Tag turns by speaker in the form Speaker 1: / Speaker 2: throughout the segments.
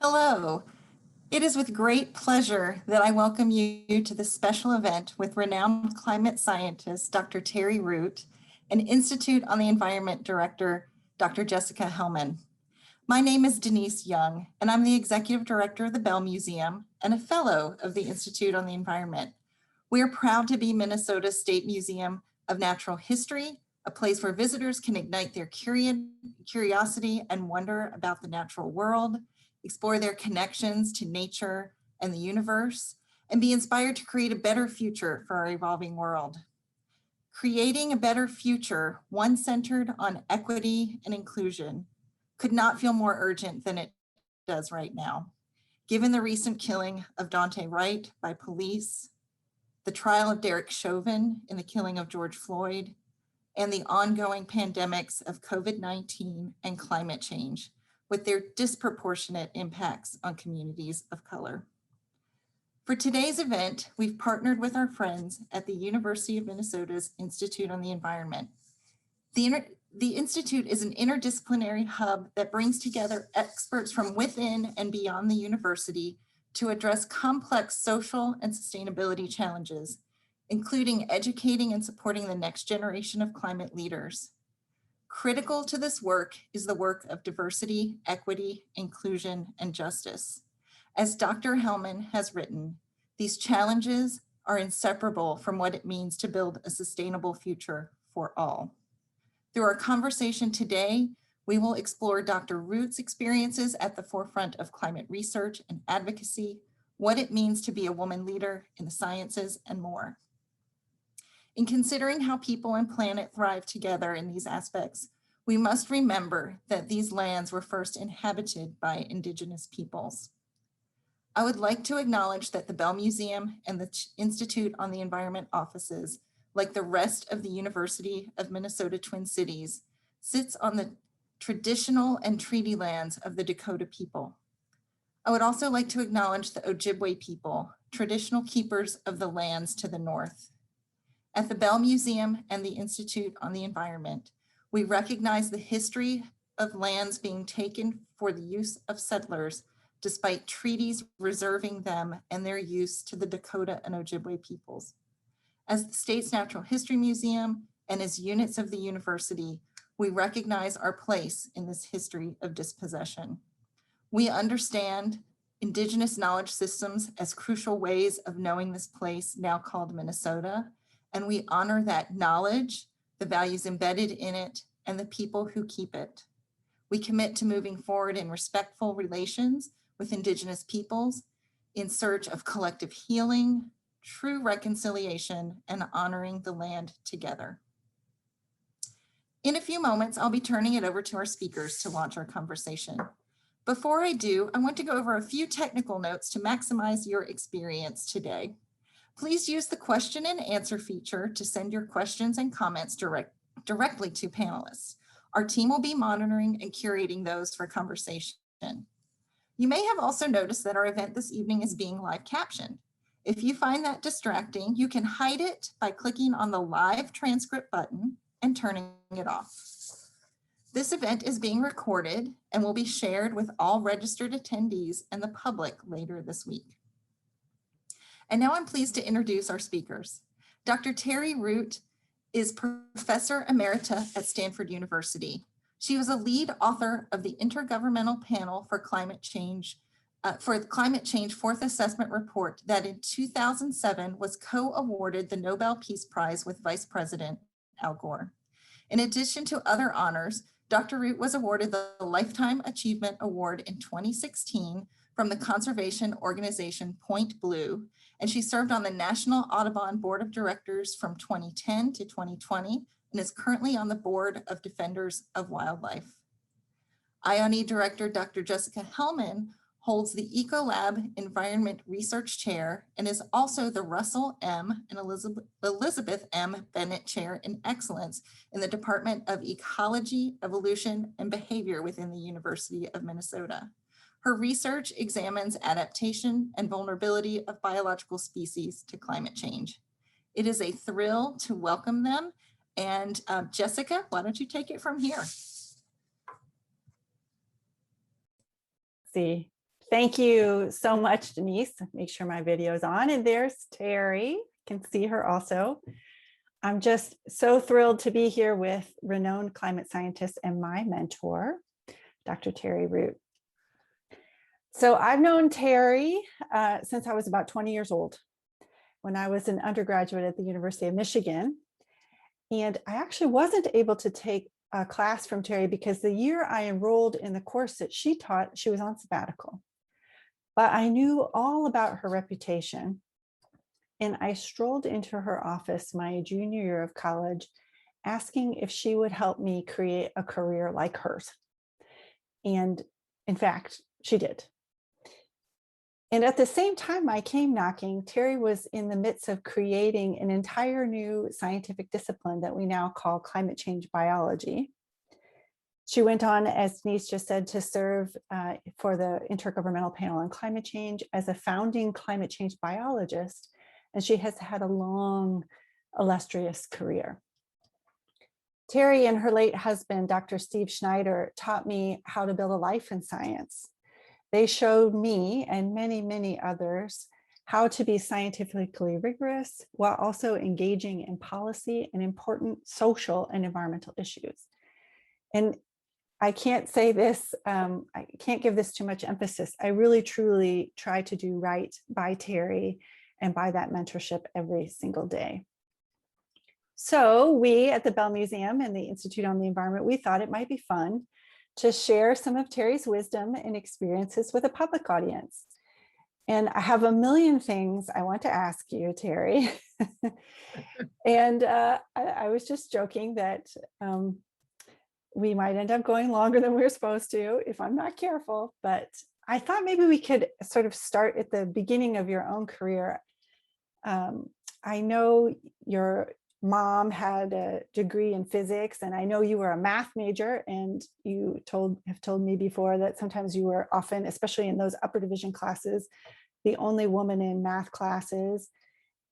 Speaker 1: Hello. It is with great pleasure that I welcome you to this special event with renowned climate scientist, Dr. Terry Root, and Institute on the Environment Director, Dr. Jessica Hellmann. My name is Denise Young, and I'm the Executive Director of the Bell Museum and a Fellow of the Institute on the Environment. We are proud to be Minnesota's State Museum of Natural History, a place where visitors can ignite their curiosity and wonder about the natural world, explore their connections to nature and the universe, and be inspired to create a better future for our evolving world. Creating a better future, one centered on equity and inclusion, could not feel more urgent than it does right now. Given the recent killing of Daunte Wright by police, the trial of Derek Chauvin in the killing of George Floyd, and the ongoing pandemics of COVID-19 and climate change, with their disproportionate impacts on communities of color. For today's event, we've partnered with our friends at the University of Minnesota's Institute on the Environment. The Institute is an interdisciplinary hub that brings together experts from within and beyond the university to address complex social and sustainability challenges, including educating and supporting the next generation of climate leaders. Critical to this work is the work of diversity, equity, inclusion, and justice. As Dr. Hellmann has written, these challenges are inseparable from what it means to build a sustainable future for all. Through our conversation today, we will explore Dr. Root's experiences at the forefront of climate research and advocacy, what it means to be a woman leader in the sciences, and more. In considering how people and planet thrive together in these aspects, we must remember that these lands were first inhabited by Indigenous peoples. I would like to acknowledge that the Bell Museum and the Institute on the Environment offices, like the rest of the University of Minnesota Twin Cities, sits on the traditional and treaty lands of the Dakota people. I would also like to acknowledge the Ojibwe people, traditional keepers of the lands to the north. At the Bell Museum and the Institute on the Environment, we recognize the history of lands being taken for the use of settlers, despite treaties reserving them and their use to the Dakota and Ojibwe peoples. As the state's Natural History Museum and as units of the university, we recognize our place in this history of dispossession. We understand Indigenous knowledge systems as crucial ways of knowing this place now called Minnesota, and we honor that knowledge, the values embedded in it, and the people who keep it. We commit to moving forward in respectful relations with Indigenous peoples in search of collective healing, true reconciliation, and honoring the land together. In a few moments, I'll be turning it over to our speakers to launch our conversation. Before I do, I want to go over a few technical notes to maximize your experience today. Please use the question and answer feature to send your questions and comments directly to panelists. Our team will be monitoring and curating those for conversation. You may have also noticed that our event this evening is being live captioned. If you find that distracting, you can hide it by clicking on the live transcript button and turning it off. This event is being recorded and will be shared with all registered attendees and the public later this week. And now I'm pleased to introduce our speakers. Dr. Terry Root is Professor Emerita at Stanford University. She was a lead author of the Intergovernmental Panel for Climate Change, Fourth Assessment Report that in 2007 was co-awarded the Nobel Peace Prize with Vice President Al Gore. In addition to other honors, Dr. Root was awarded the Lifetime Achievement Award in 2016 from the conservation organization Point Blue, and she served on the National Audubon Board of Directors from 2010 to 2020 and is currently on the Board of Defenders of Wildlife. IonE Director Dr. Jessica Hellmann holds the Ecolab Environment Research Chair and is also the Russell M. and Elizabeth M. Bennett Chair in Excellence in the Department of Ecology, Evolution, and Behavior within the University of Minnesota. Her research examines adaptation and vulnerability of biological species to climate change. It is a thrill to welcome them. And Jessica, why don't you take it from here?
Speaker 2: Thank you so much, Denise. Make sure my video is on. And there's Terry. Can see her also. I'm just so thrilled to be here with renowned climate scientist and my mentor, Dr. Terry Root. So I've known Terry since I was about 20 years old, when I was an undergraduate at the University of Michigan. And I actually wasn't able to take a class from Terry because the year I enrolled in the course that she taught, she was on sabbatical. But I knew all about her reputation. And I strolled into her office my junior year of college, asking if she would help me create a career like hers. And in fact, she did. And at the same time I came knocking, Terry was in the midst of creating an entire new scientific discipline that we now call climate change biology. She went on, as Denise just said, to serve for the Intergovernmental Panel on Climate Change as a founding climate change biologist, and she has had a long, illustrious career. Terry and her late husband, Dr. Steve Schneider, taught me how to build a life in science. They showed me and many, many others how to be scientifically rigorous while also engaging in policy and important social and environmental issues. And I can't say this, I can't give this too much emphasis. I really, truly try to do right by Terry and by that mentorship every single day. So we at the Bell Museum and the Institute on the Environment, we thought it might be fun to share some of Terry's wisdom and experiences with a public audience. And I have a million things I want to ask you, Terry. And I was just joking that we might end up going longer than we're supposed to if I'm not careful, but I thought maybe we could sort of start at the beginning of your own career. I know your mom had a degree in physics, and I know you were a math major, and you have told me before that sometimes you were often, especially in those upper division classes, the only woman in math classes.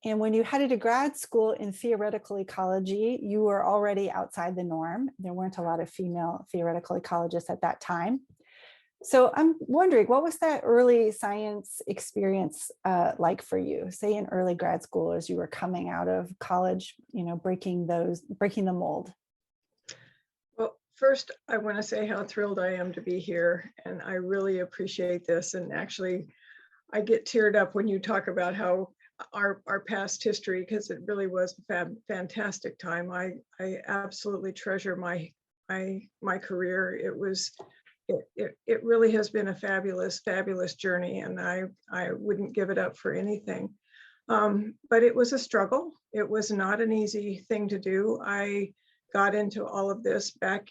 Speaker 2: And when you headed to grad school in theoretical ecology, you were already outside the norm. There weren't a lot of female theoretical ecologists at that time. So I'm wondering, what was that early science experience like for you, say in early grad school as you were coming out of college, breaking the mold?
Speaker 3: Well, first, I want to say how thrilled I am to be here, and I really appreciate this. And actually, I get teared up when you talk about how our past history, because it really was a fantastic time. I absolutely treasure my career. It really has been a fabulous journey, and I wouldn't give it up for anything. But it was a struggle. It was not an easy thing to do. I got into all of this I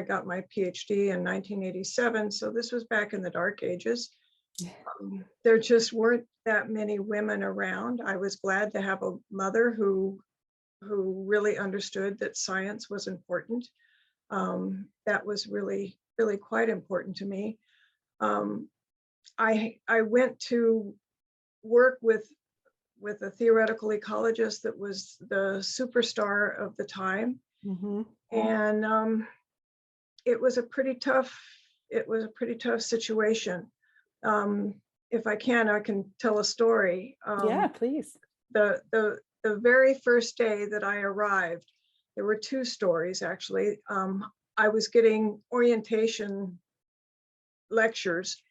Speaker 3: got my PhD in 1987. So this was back in the dark ages. There just weren't that many women around. I was glad to have a mother who really understood that science was important. That was really quite important to me. I went to work with a theoretical ecologist that was the superstar of the time. Mm-hmm. And it was a pretty tough situation. If I can tell a story.
Speaker 2: Yeah, please.
Speaker 3: The very first day that I arrived, there were two stories actually. I was getting orientation lectures,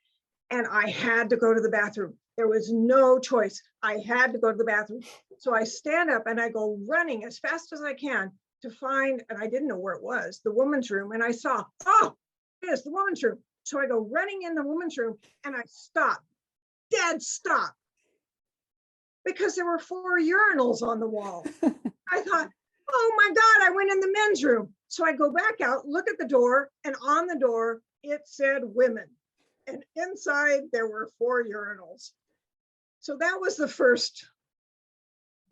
Speaker 3: and I had to go to the bathroom. There was no choice. I had to go to the bathroom. So I stand up and I go running as fast as I can to find, and I didn't know where it was, the woman's room. And I saw, oh, it's the woman's room. So I go running in the woman's room and I stop, dead stop, because there were 4 urinals on the wall. I thought, oh my God, I went in the men's room. So I go back out, look at the door, and on the door, it said women. And inside there were 4 urinals. So that was the first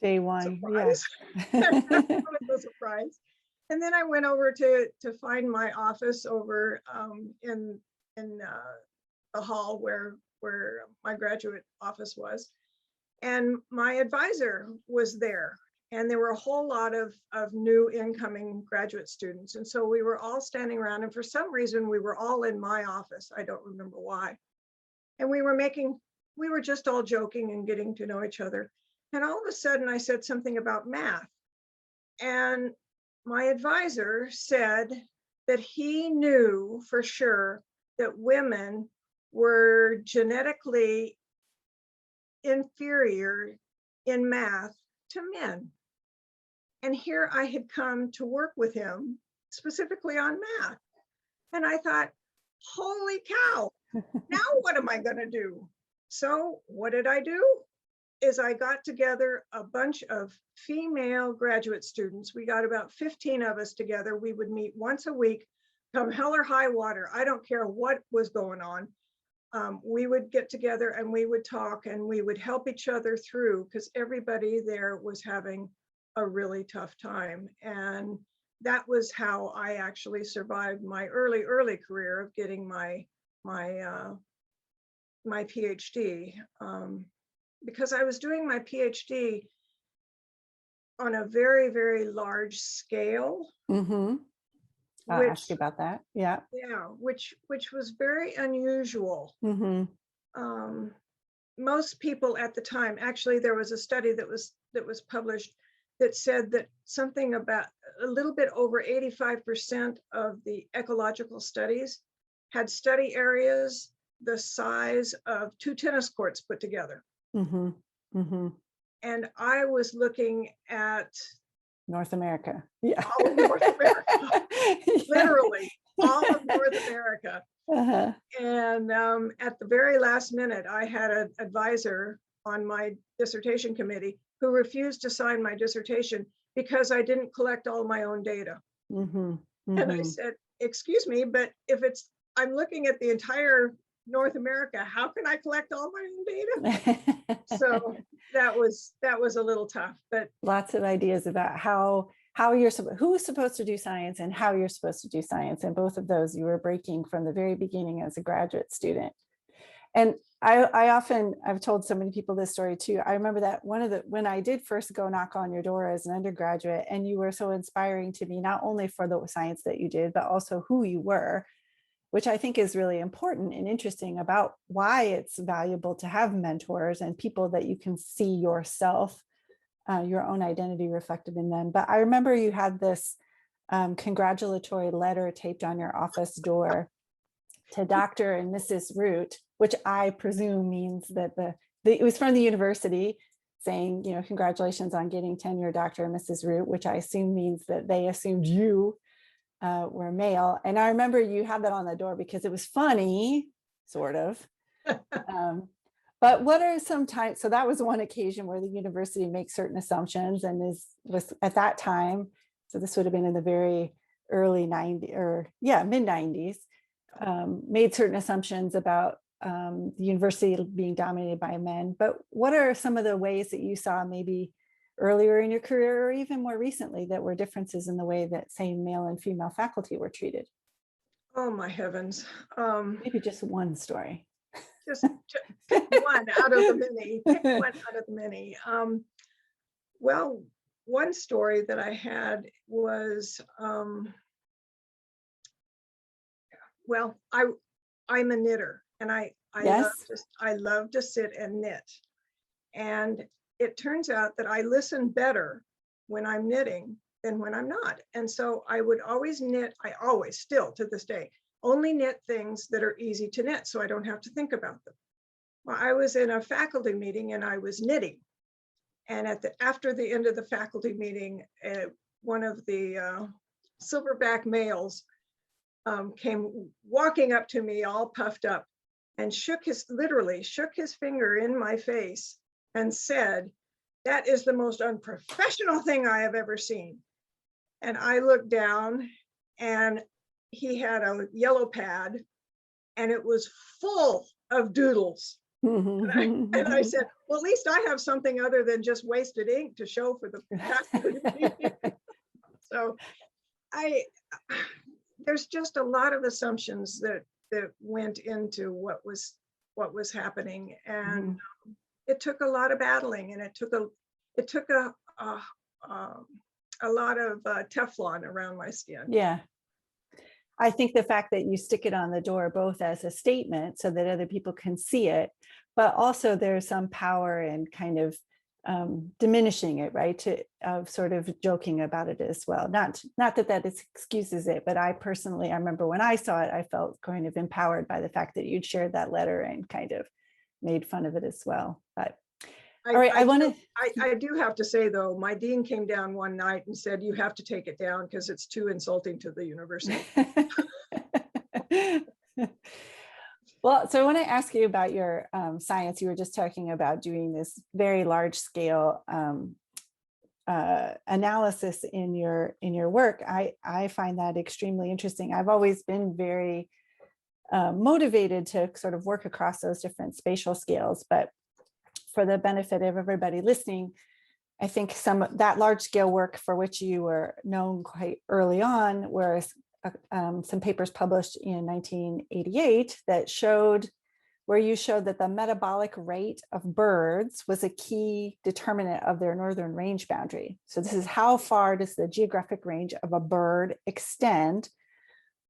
Speaker 2: day one.
Speaker 3: Surprise. Yeah. That was a surprise. And then I went over to find my office over in the hall where my graduate office was. And my advisor was there. And there were a whole lot of new incoming graduate students. And so we were all standing around, and for some reason we were all in my office. I don't remember why. And we were just all joking and getting to know each other. And all of a sudden I said something about math. And my advisor said that he knew for sure that women were genetically inferior in math to men. And here I had come to work with him specifically on math. And I thought, holy cow, now what am I going to do? So what did I do? Is I got together a bunch of female graduate students. We got about 15 of us together. We would meet once a week, come hell or high water. I don't care what was going on. We would get together and we would talk and we would help each other through, because everybody there was having a really tough time. And that was how I actually survived my early career of getting my PhD. Because I was doing my PhD on a very, very large scale.
Speaker 2: Mm-hmm. I'll ask you about that. Yeah.
Speaker 3: Yeah, which was very unusual.
Speaker 2: Mm-hmm.
Speaker 3: Most people at the time, actually, there was a study that was published that said that something about a little bit over 85% of the ecological studies had study areas the size of 2 tennis courts put together.
Speaker 2: Mm-hmm. Mm-hmm.
Speaker 3: And I was looking at
Speaker 2: North America. Yeah.
Speaker 3: all of North America, literally all of North America.
Speaker 2: Uh-huh.
Speaker 3: And at the very last minute, I had an advisor on my dissertation committee who refused to sign my dissertation because I didn't collect all my own data.
Speaker 2: Mm-hmm. Mm-hmm.
Speaker 3: And I said, excuse me, but if I'm looking at the entire North America, how can I collect all my own data? So that was a little tough, but
Speaker 2: lots of ideas about who's supposed to do science and how you're supposed to do science. And both of those you were breaking from the very beginning as a graduate student. And I've told so many people this story too. I remember that when I did first go knock on your door as an undergraduate, and you were so inspiring to me, not only for the science that you did, but also who you were, which I think is really important and interesting about why it's valuable to have mentors and people that you can see yourself, your own identity reflected in them. But I remember you had this congratulatory letter taped on your office door to Dr. and Mrs. Root, which I presume means that it was from the university saying, congratulations on getting tenure, Dr. and Mrs. Root, which I assume means that they assumed you were male. And I remember you had that on the door because it was funny, sort of. But what are some types? So that was one occasion where the university makes certain assumptions and was at that time. So this would have been in the very early 90s or mid 90s, made certain assumptions about the university being dominated by men. But what are some of the ways that you saw maybe earlier in your career or even more recently that were differences in the way that, say, male and female faculty were treated?
Speaker 3: oh my heavens.
Speaker 2: Maybe just one story.
Speaker 3: Just pick one out of the many. Pick one out of the many. Well, one story that I had was, well, I'm a knitter, and I
Speaker 2: Yes.
Speaker 3: love to sit and knit. And it turns out that I listen better when I'm knitting than when I'm not. And so I would always knit, I always still to this day, only knit things that are easy to knit so I don't have to think about them. Well, I was in a faculty meeting and I was knitting. And after the end of the faculty meeting, one of the silverback males came walking up to me all puffed up and literally shook his finger in my face and said, "That is the most unprofessional thing I have ever seen." And I looked down and he had a yellow pad and it was full of doodles. And I said, well, at least I have something other than just wasted ink to show for the faculty meeting. So there's just a lot of assumptions that went into what was happening. And it took a lot of battling, and it took a lot of Teflon around my skin.
Speaker 2: Yeah. I think the fact that you stick it on the door, both as a statement so that other people can see it, but also there's some power in kind of diminishing it, right? Of sort of joking about it as well. Not that excuses it, but I personally, I remember when I saw it, I felt kind of empowered by the fact that you'd shared that letter and kind of made fun of it as well. But all right,
Speaker 3: I do have to say though, my dean came down one night and said, you have to take it down because it's too insulting to the university.
Speaker 2: Well, so I want to ask you about your science. You were just talking about doing this very large scale analysis in your work. I find that extremely interesting. I've always been very motivated to sort of work across those different spatial scales, but for the benefit of everybody listening, I think that large scale work for which you were known quite early on were some papers published in 1988 that showed that the metabolic rate of birds was a key determinant of their northern range boundary. So this is how far does the geographic range of a bird extend,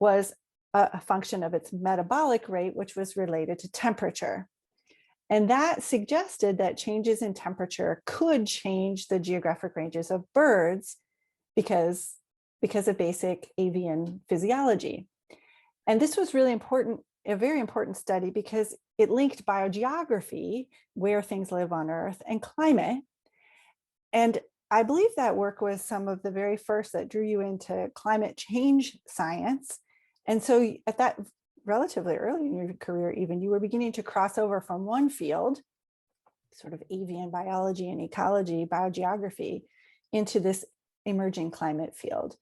Speaker 2: was a function of its metabolic rate, which was related to temperature. And that suggested that changes in temperature could change the geographic ranges of birds because of basic avian physiology. And this was really important, a very important study, because it linked biogeography, where things live on Earth, and climate. And I believe that work was some of the very first that drew you into climate change science. And so at that relatively early in your career, even, you were beginning to cross over from one field, sort of avian biology and ecology, biogeography, into this emerging climate field.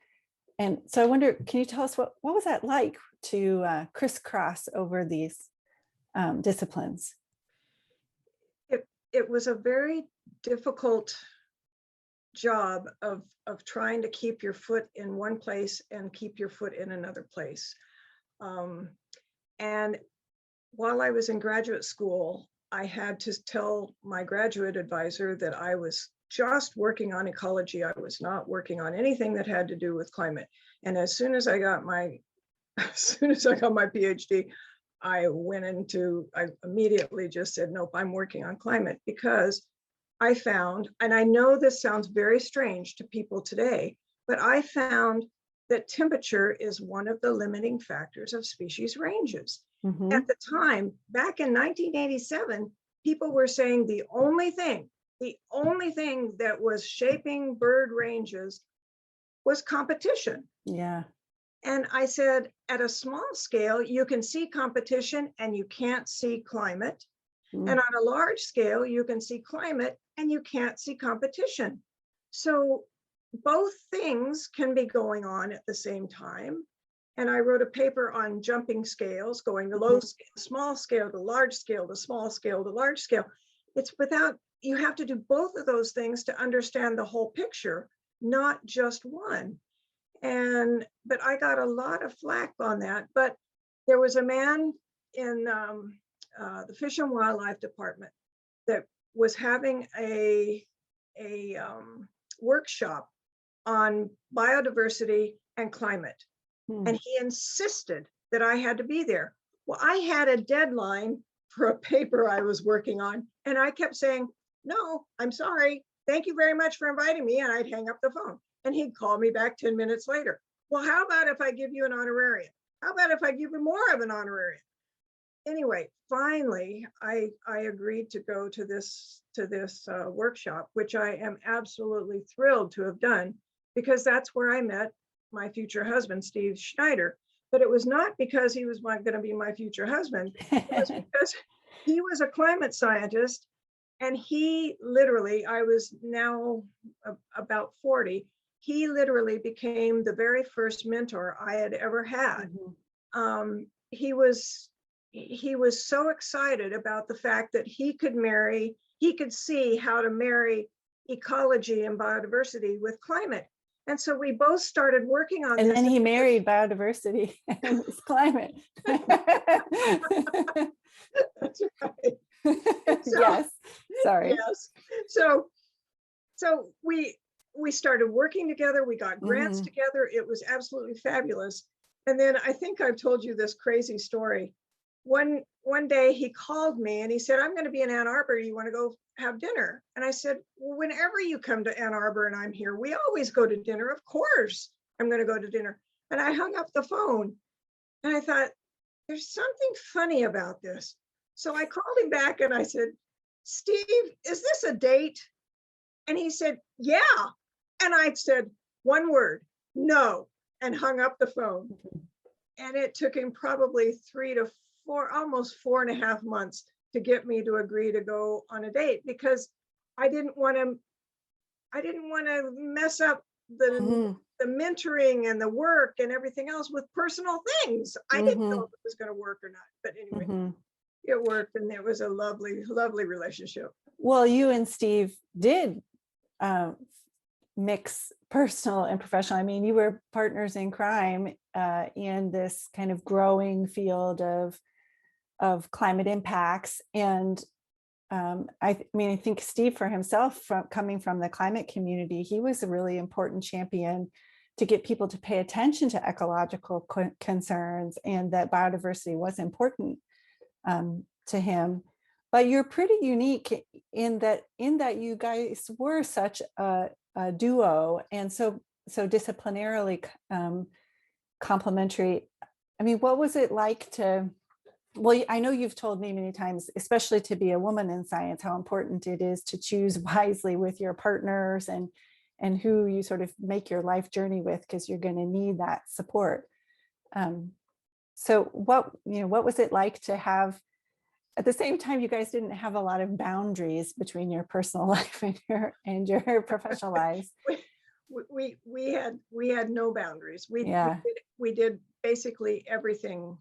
Speaker 2: And so I wonder, can you tell us what was that like to crisscross over these disciplines?
Speaker 3: It was a very difficult job of trying to keep your foot in one place and keep your foot in another place. And while I was in graduate school, I had to tell my graduate advisor that I was just working on ecology. I was not working on anything that had to do with climate. And as soon as I got my PhD, I immediately just said, nope, I'm working on climate, because I found, and I know this sounds very strange to people today, but I found that temperature is one of the limiting factors of species ranges. Mm-hmm. At the time, back in 1987, people were saying the only thing that was shaping bird ranges was competition.
Speaker 2: Yeah.
Speaker 3: And I said, at a small scale, you can see competition and you can't see climate. Mm. And on a large scale, you can see climate and you can't see competition. So both things can be going on at the same time. And I wrote a paper on jumping scales, going to low scale, small scale to large scale, to small scale to large scale. You have to do both of those things to understand the whole picture, not just one. But I got a lot of flack on that. But there was a man in the Fish and Wildlife Department that was having a workshop on biodiversity and climate. And he insisted that I had to be there. Well, I had a deadline for a paper I was working on, and I kept saying, no, I'm sorry. Thank you very much for inviting me. And I'd hang up the phone. And he'd call me back 10 minutes later. Well, how about if I give you an honorarium? How about if I give you more of an honorarium? Anyway, finally, I agreed to go to this workshop, which I am absolutely thrilled to have done, because that's where I met my future husband, Steve Schneider. But it was not because he was going to be my future husband. It was because he was a climate scientist, and he literally, I was now about 40, he literally became the very first mentor I had ever had. Mm-hmm. He was so excited about the fact that he could see how to marry ecology and biodiversity with climate. And so we both started working on this.
Speaker 2: And then he married biodiversity and climate.
Speaker 3: That's right. So,
Speaker 2: yes, sorry.
Speaker 3: Yes. So we started working together. We got grants together. It was absolutely fabulous. And then I think I've told you this crazy story. One day he called me and he said, I'm going to be in Ann Arbor. You want to go have dinner? And I said, well, whenever you come to Ann Arbor and I'm here, we always go to dinner. Of course, I'm going to go to dinner. And I hung up the phone and I thought, there's something funny about this. So I called him back and I said, Steve, is this a date? And he said, yeah. And I said, one word, no, and hung up the phone. And it took him probably 3 to 4, almost 4.5 months to get me to agree to go on a date, because I didn't want to mess up the mentoring and the work and everything else with personal things. I didn't know if it was going to work or not, but anyway, it worked, and it was a lovely, lovely relationship.
Speaker 2: Well, you and Steve did mix personal and professional. I mean, you were partners in crime in this kind of growing field of climate impacts. And I think Steve for himself, coming from the climate community, he was a really important champion to get people to pay attention to ecological concerns, and that biodiversity was important to him. But you're pretty unique in that you guys were such a duo, and so disciplinarily complementary. I mean, what was it like to, well, I know you've told me many times, especially to be a woman in science, how important it is to choose wisely with your partners and who you sort of make your life journey with, because you're going to need that support. So what was it like to have, at the same time, you guys didn't have a lot of boundaries between your personal life and your professional lives?
Speaker 3: We had no boundaries. We did basically everything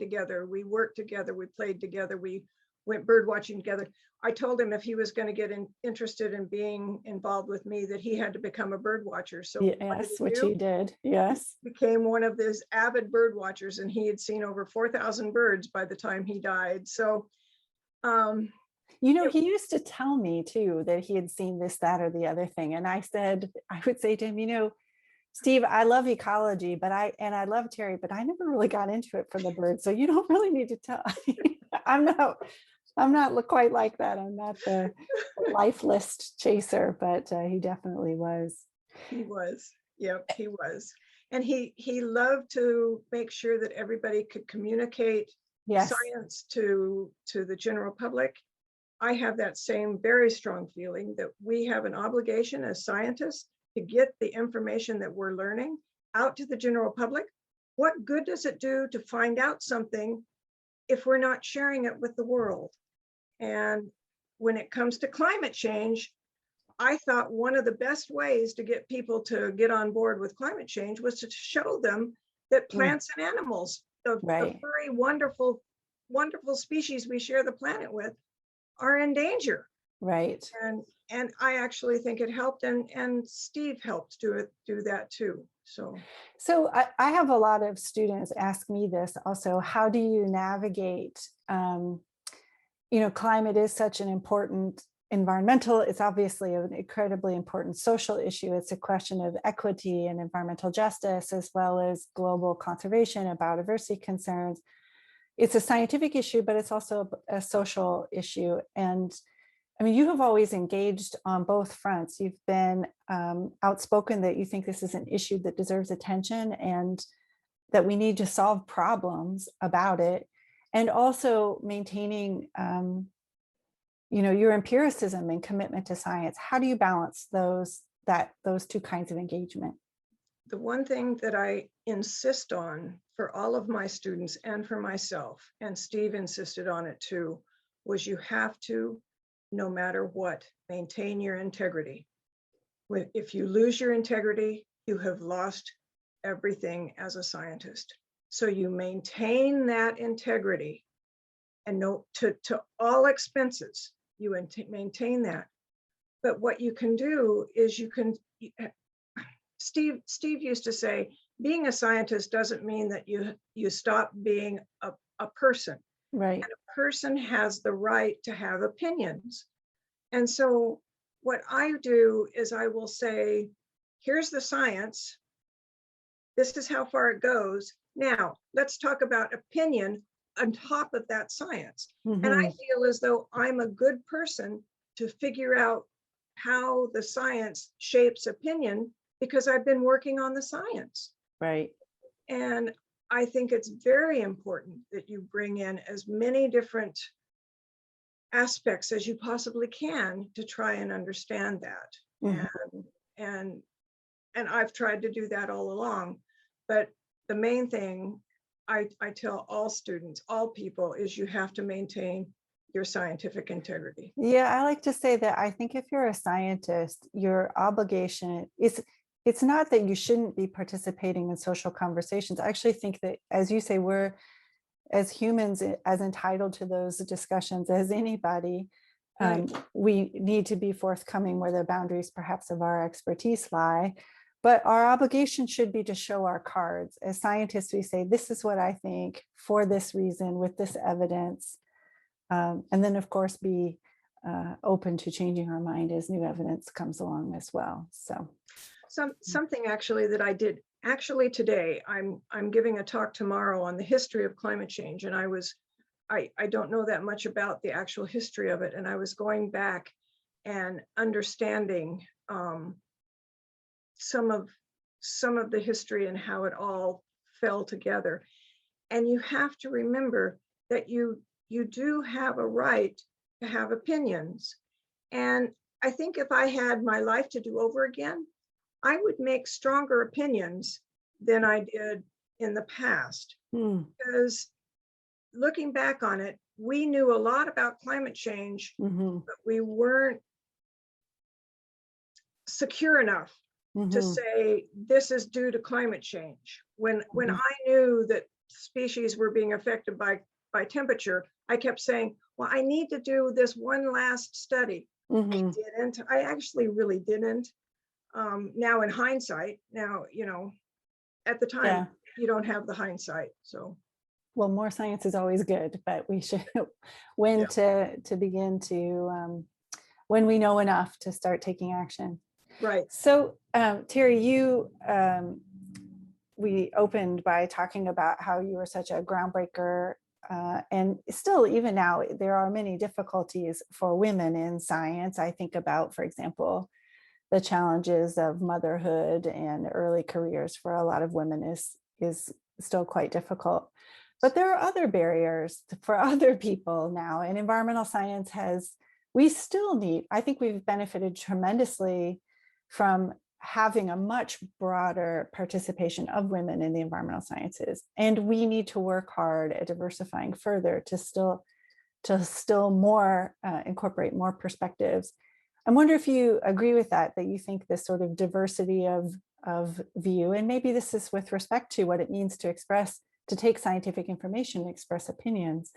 Speaker 3: together. We worked together, we played together, we went bird watching together. I told him if he was going to get interested in being involved with me, that he had to become a bird watcher. So
Speaker 2: yes, which he did. Yes,
Speaker 3: he became one of those avid bird watchers, and he had seen over 4,000 birds by the time he died. So
Speaker 2: he used to tell me too that he had seen this, that, or the other thing. And I would say to him, Steve, I love ecology, but I love Terry, but I never really got into it for the birds. So you don't really need to tell. I'm not quite like that. I'm not the life list chaser, but he definitely was.
Speaker 3: He was. Yep, he was. And he loved to make sure that everybody could communicate science to the general public. I have that same very strong feeling that we have an obligation as scientists to get the information that we're learning out to the general public. What good does it do to find out something if we're not sharing it with the world? And when it comes to climate change, I thought one of the best ways to get people to get on board with climate change was to show them that plants and animals, the very wonderful, wonderful species we share the planet with, are in danger.
Speaker 2: Right.
Speaker 3: And I actually think it helped, and Steve helped do that too. So
Speaker 2: I have a lot of students ask me this also. How do you navigate? Climate is such an important environmental. It's obviously an incredibly important social issue. It's a question of equity and environmental justice, as well as global conservation and biodiversity concerns. It's a scientific issue, but it's also a social issue. And I mean, you have always engaged on both fronts. You've been outspoken that you think this is an issue that deserves attention and that we need to solve problems about it, and also maintaining, your empiricism and commitment to science. How do you balance those two kinds of engagement?
Speaker 3: The one thing that I insist on for all of my students and for myself, and Steve insisted on it too, was you have to, no matter what, maintain your integrity. If you lose your integrity, you have lost everything as a scientist. So you maintain that integrity, and to all expenses, you maintain that. But what you can do is Steve used to say, being a scientist doesn't mean that you stop being a person.
Speaker 2: Right.
Speaker 3: And a person has the right to have opinions. And so what I do is I will say, here's the science. This is how far it goes. Now, let's talk about opinion on top of that science. And I feel as though I'm a good person to figure out how the science shapes opinion because I've been working on the science.
Speaker 2: Right.
Speaker 3: And I think it's very important that you bring in as many different aspects as you possibly can to try and understand that. And I've tried to do that all along. But the main thing I tell all students, all people, is you have to maintain your scientific integrity.
Speaker 2: Yeah, I like to say that I think if you're a scientist, your obligation is, it's not that you shouldn't be participating in social conversations. I actually think that, as you say, we're, as humans, as entitled to those discussions as anybody.
Speaker 3: Right.
Speaker 2: We need to be forthcoming where the boundaries perhaps of our expertise lie. But our obligation should be to show our cards. As scientists, we say, this is what I think for this reason, with this evidence. And then, of course, be open to changing our mind as new evidence comes along as well. So
Speaker 3: something actually that I did actually today, I'm giving a talk tomorrow on the history of climate change. And I don't know that much about the actual history of it. And I was going back and understanding some of the history and how it all fell together. And you have to remember that you do have a right to have opinions. And I think if I had my life to do over again, I would make stronger opinions than I did in the past. Because looking back on it, we knew a lot about climate change, but we weren't secure enough to say this is due to climate change. When I knew that species were being affected by temperature, I kept saying, well, I need to do this one last study. I didn't. I actually really didn't. Now in hindsight, now, at the time, you don't have the hindsight. So,
Speaker 2: well, more science is always good, but we should when to begin to when we know enough to start taking action.
Speaker 3: Right.
Speaker 2: So Terry, we opened by talking about how you were such a groundbreaker, and still, even now, there are many difficulties for women in science. I think about, for example, the challenges of motherhood and early careers for a lot of women is still quite difficult. But there are other barriers for other people now, and environmental science we still need, I think we've benefited tremendously from having a much broader participation of women in the environmental sciences. And we need to work hard at diversifying further to still more incorporate more perspectives. I wonder if you agree with that you think this sort of diversity of view, and maybe this is with respect to what it means to take scientific information and express opinions.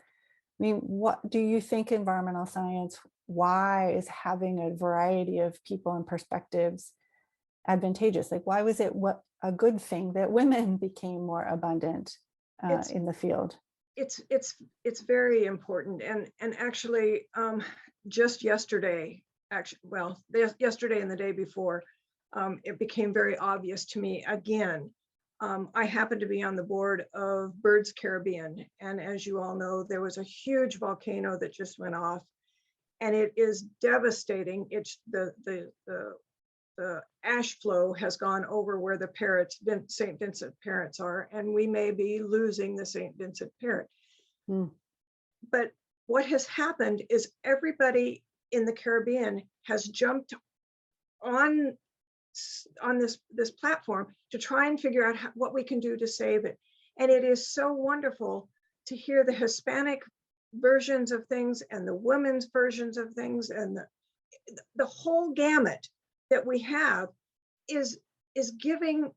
Speaker 2: I mean, what do you think environmental science, why is having a variety of people and perspectives advantageous? Like, why was it a good thing that women became more abundant in the field?
Speaker 3: It's very important. And actually, just yesterday, yesterday and the day before, it became very obvious to me again. I happen to be on the board of Birds Caribbean. And as you all know, there was a huge volcano that just went off, and it is devastating. It's the ash flow has gone over where the St. Vincent parrots are, and we may be losing the St. Vincent parrot. But what has happened is everybody in the Caribbean has jumped on this platform to try and figure out what we can do to save it. And it is so wonderful to hear the Hispanic versions of things and the women's versions of things, and the whole gamut that we have is giving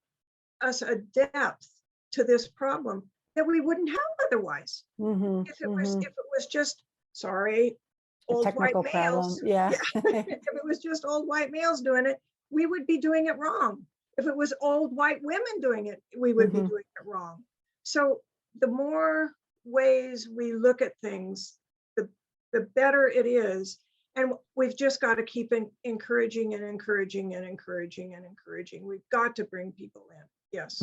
Speaker 3: us a depth to this problem that we wouldn't have otherwise. If it was just, sorry, old white males. If it was just old white males doing it, we would be doing it wrong. If it was old white women doing it, we would be doing it wrong. So the more ways we look at things, the better it is. And we've just got to keep encouraging and encouraging and encouraging and encouraging. We've got to bring people in. Yes.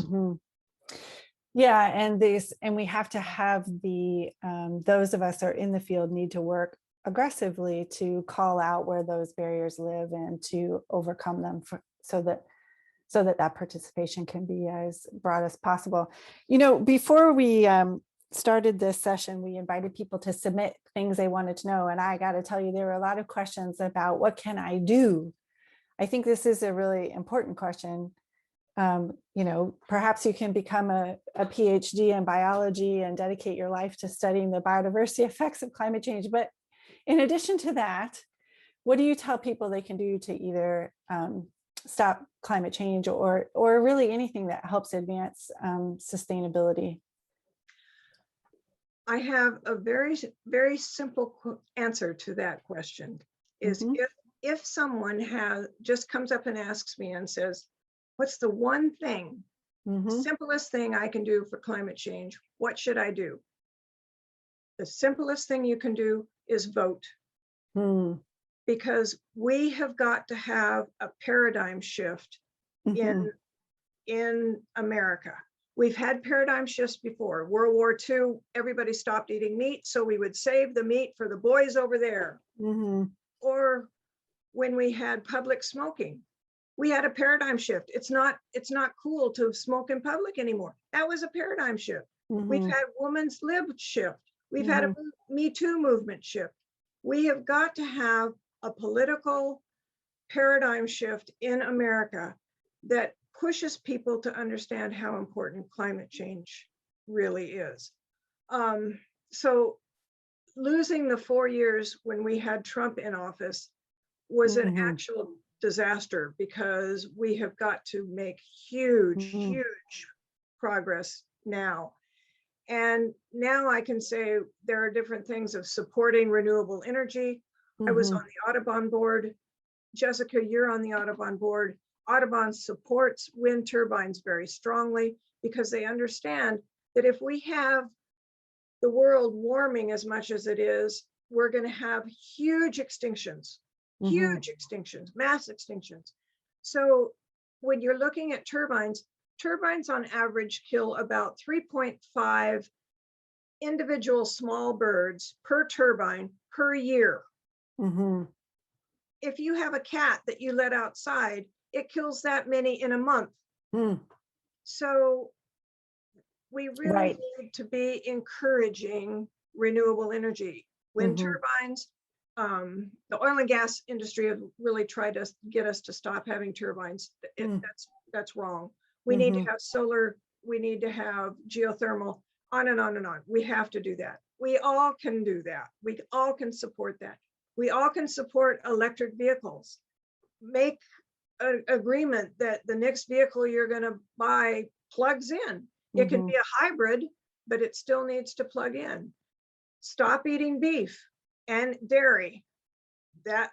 Speaker 2: Yeah, and we have to have those of us that are in the field need to work aggressively to call out where those barriers live and to overcome them so that participation can be as broad as possible. Before we started this session, we invited people to submit things they wanted to know. And I got to tell you, there were a lot of questions about what can I do? I think this is a really important question. Perhaps you can become a PhD in biology and dedicate your life to studying the biodiversity effects of climate change. But in addition to that, what do you tell people they can do to either stop climate change or really anything that helps advance sustainability?
Speaker 3: I have a very, very simple answer to that question. Is if someone just comes up and asks me and says, what's the one thing, simplest thing I can do for climate change? What should I do? The simplest thing you can do is vote. Because we have got to have a paradigm shift in America. We've had paradigm shifts before. World War II, everybody stopped eating meat, so we would save the meat for the boys over there. Or when we had public smoking, we had a paradigm shift. It's not cool to smoke in public anymore. That was a paradigm shift. We've had women's lib shift. We've had a Me Too movement shift. We have got to have a political paradigm shift in America that pushes people to understand how important climate change really is. So losing the 4 years when we had Trump in office was an actual disaster, because we have got to make huge progress now. And now I can say there are different things of supporting renewable energy. I was on the Audubon board. Jessica, you're on the Audubon board. Audubon supports wind turbines very strongly because they understand that if we have the world warming as much as it is, we're going to have huge extinctions, mass extinctions. So when you're looking at turbines on average kill about 3.5 individual small birds per turbine per year. If you have a cat that you let outside, it kills that many in a month. So we really need to be encouraging renewable energy. Wind turbines, the oil and gas industry have really tried to get us to stop having turbines. That's wrong. We need to have solar, we need to have geothermal, on and on and on. We have to do that. We all can do that. We all can support that. We all can support electric vehicles. Make an agreement that the next vehicle you're going to buy plugs in. It can be a hybrid, but it still needs to plug in. Stop eating beef and dairy.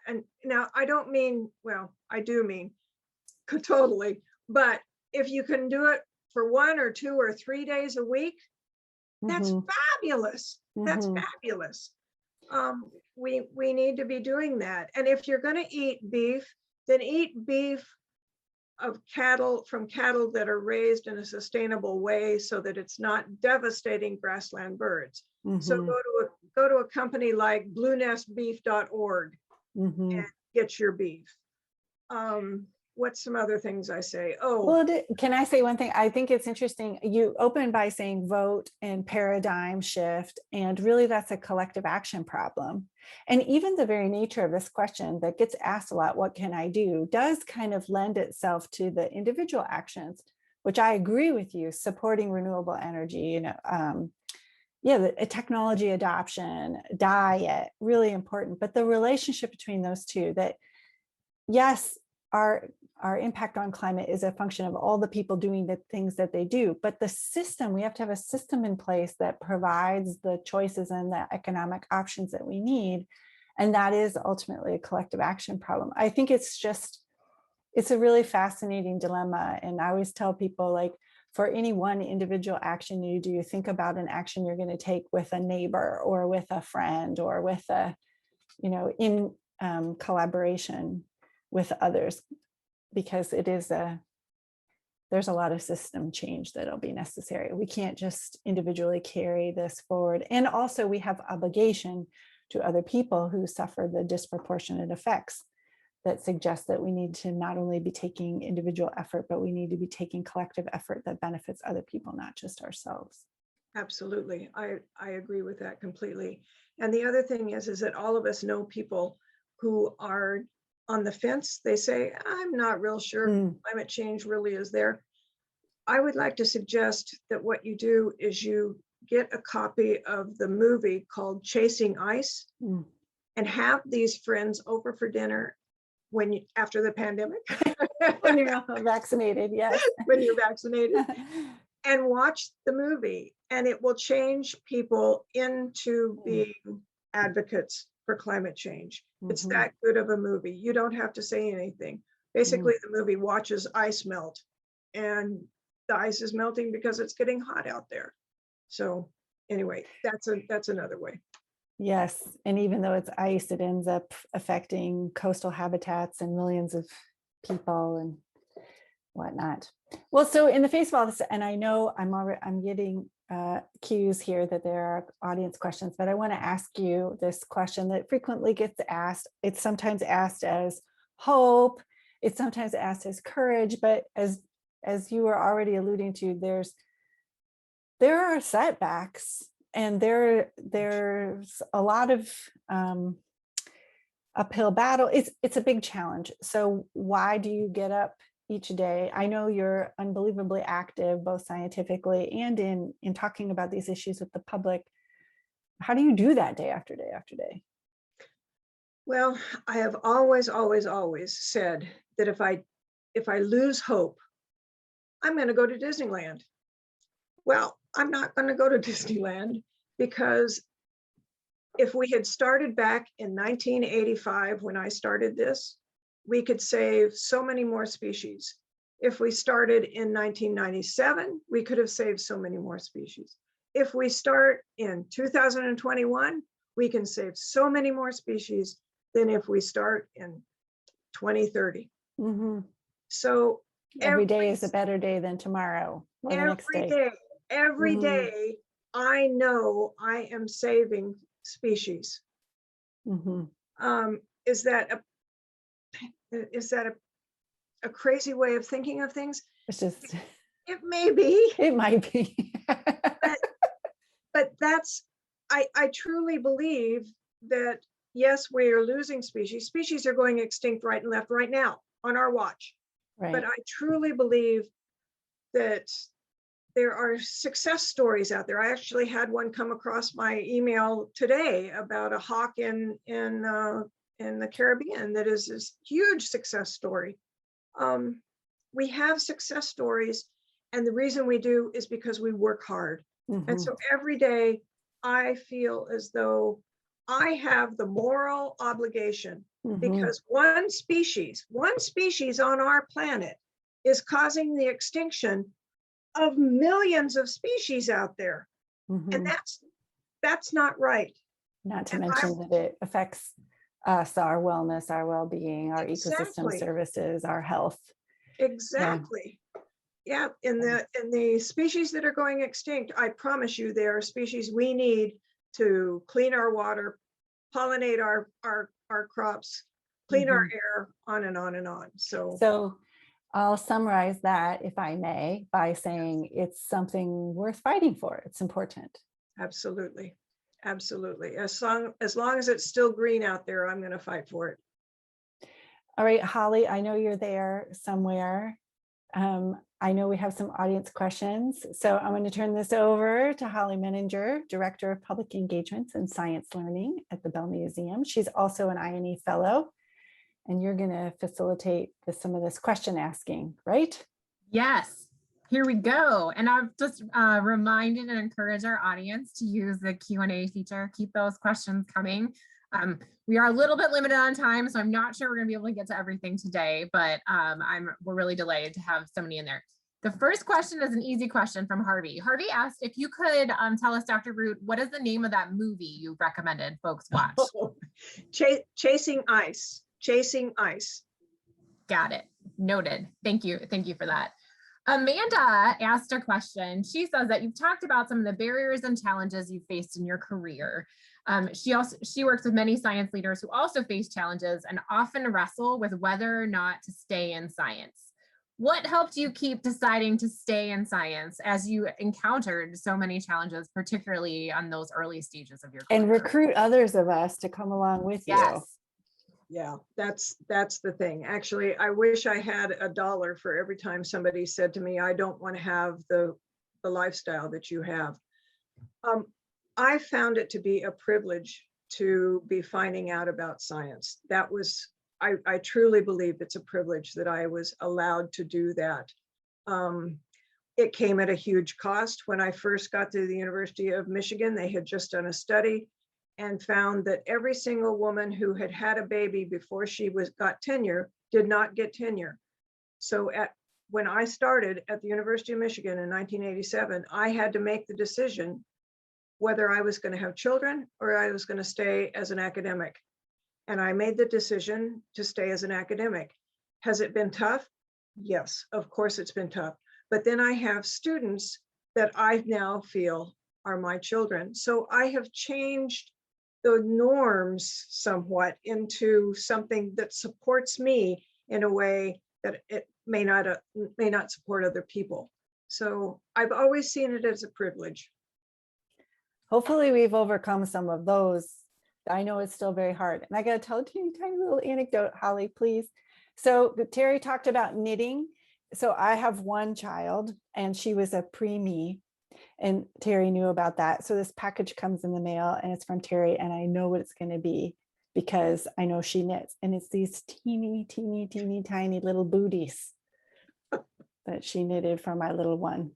Speaker 3: And now I don't mean, well, I do mean totally, but if you can do it for 1 or 2 or 3 days a week, that's fabulous. That's fabulous. We need to be doing that. And if you're going to eat beef, then eat beef of cattle, from cattle that are raised in a sustainable way so that it's not devastating grassland birds. So go to a company like bluenestbeef.org and get your beef. What's some other things I say?
Speaker 2: Well, can I say one thing? I think it's interesting. You opened by saying vote and paradigm shift, and really that's a collective action problem. And even the very nature of this question that gets asked a lot, what can I do, does kind of lend itself to the individual actions, which I agree with you, supporting renewable energy, the technology adoption, diet, really important. But the relationship between those two, that yes, our impact on climate is a function of all the people doing the things that they do, but the system, we have to have a system in place that provides the choices and the economic options that we need. And that is ultimately a collective action problem. I think it's a really fascinating dilemma. And I always tell people, like, for any one individual action you do, think about an action you're going to take with a neighbor or with a friend or with in collaboration with others, because it is there's a lot of system change that'll be necessary. We can't just individually carry this forward. And also we have obligation to other people who suffer the disproportionate effects that suggest that we need to not only be taking individual effort, but we need to be taking collective effort that benefits other people, not just ourselves.
Speaker 3: Absolutely. I agree with that completely. And the other thing is that all of us know people who are on the fence. They say, I'm not real sure climate change really is there. I would like to suggest that what you do is you get a copy of the movie called Chasing Ice and have these friends over for dinner after the pandemic.
Speaker 2: When you're vaccinated, yes.
Speaker 3: When you're vaccinated. And watch the movie, and it will change people into being advocates for climate change. It's that good of a movie. You don't have to say anything. Basically, the movie watches ice melt, and the ice is melting because it's getting hot out there. So anyway, that's another way.
Speaker 2: Yes, and even though it's ice, it ends up affecting coastal habitats and millions of people and whatnot. Well, so in the face of all this, and I know I'm getting cues here that there are audience questions, but I want to ask you this question that frequently gets asked. It's sometimes asked as hope, it's sometimes asked as courage, but as you were already alluding to, there are setbacks, and there's a lot of uphill battle. It's a big challenge. So why do you get up each day? I know you're unbelievably active, both scientifically and in talking about these issues with the public. How do you do that day after day after day?
Speaker 3: Well, I have always said that if I lose hope, I'm going to go to Disneyland. Well, I'm not going to go to Disneyland, because if we had started back in 1985 when I started this, we could save so many more species. If we started in 1997, we could have saved so many more species. If we start in 2021, we can save so many more species than if we start in 2030. So
Speaker 2: every day is a better day than tomorrow or the next day.
Speaker 3: Every day, I know I am saving species. Is that a crazy way of thinking of things?
Speaker 2: It's just,
Speaker 3: it may be.
Speaker 2: It might be.
Speaker 3: but that's, I truly believe that, yes, we are losing species. Species are going extinct right and left right now on our watch.
Speaker 2: Right.
Speaker 3: But I truly believe that there are success stories out there. I actually had one come across my email today about a hawk in the Caribbean that is this huge success story. We have success stories, and the reason we do is because we work hard. And so every day I feel as though I have the moral obligation, because one species on our planet is causing the extinction of millions of species out there. And that's not right.
Speaker 2: Not to mention that it affects us, our wellness, our well-being, our ecosystem services, our health.
Speaker 3: Exactly. Yeah. In the species that are going extinct, I promise you, there are species we need to clean our water, pollinate our crops, clean our air, on and on and on. So
Speaker 2: I'll summarize that, if I may, by saying it's something worth fighting for. It's important. Absolutely.
Speaker 3: Absolutely. As long as it's still green out there, I'm going to fight for it.
Speaker 2: All right, Holly, I know you're there somewhere. I know we have some audience questions, so I'm going to turn this over to Holly Menninger, Director of Public Engagements and Science Learning at the Bell Museum. She's also an IonE Fellow, and you're going to facilitate some of this question asking, right?
Speaker 4: Yes, here we go. And I've just reminded and encouraged our audience to use the Q&A feature. Keep those questions coming. We are a little bit limited on time, so I'm not sure we're going to be able to get to everything today, but we're really delighted to have so many in there. The first question is an easy question from Harvey. Harvey asked if you could tell us, Dr. Root, what is the name of that movie you recommended folks watch?
Speaker 3: Chasing Ice. Chasing Ice.
Speaker 4: Got it. Noted. Thank you. Thank you for that. Amanda asked a question. She says that you've talked about some of the barriers and challenges you faced in your career. She works with many science leaders who also face challenges and often wrestle with whether or not to stay in science. What helped you keep deciding to stay in science as you encountered so many challenges, particularly on those early stages of your career?
Speaker 2: And recruit others of us to come along with you.
Speaker 4: Yes.
Speaker 3: Yeah, that's the thing. Actually, I wish I had $1 for every time somebody said to me, I don't want to have the lifestyle that you have. I found it to be a privilege to be finding out about science. That was, I truly believe it's a privilege that I was allowed to do that. It came at a huge cost. When I first got to the University of Michigan, they had just done a study and found that every single woman who had had a baby before she got tenure did not get tenure. So when I started at the University of Michigan in 1987, I had to make the decision whether I was going to have children or I was going to stay as an academic. And I made the decision to stay as an academic. Has it been tough? Yes, of course it's been tough. But then I have students that I now feel are my children. So I have changed the norms somewhat into something that supports me in a way that it may not support other people. So I've always seen it as a privilege.
Speaker 2: Hopefully we've overcome some of those. I know it's still very hard. And I got to tell a tiny little anecdote, Holly, please. So Terry talked about knitting. So I have one child and she was a preemie, and Terry knew about that. So this package comes in the mail and it's from Terry, and I know what it's going to be because I know she knits, and it's these teeny tiny little booties that she knitted for my little one.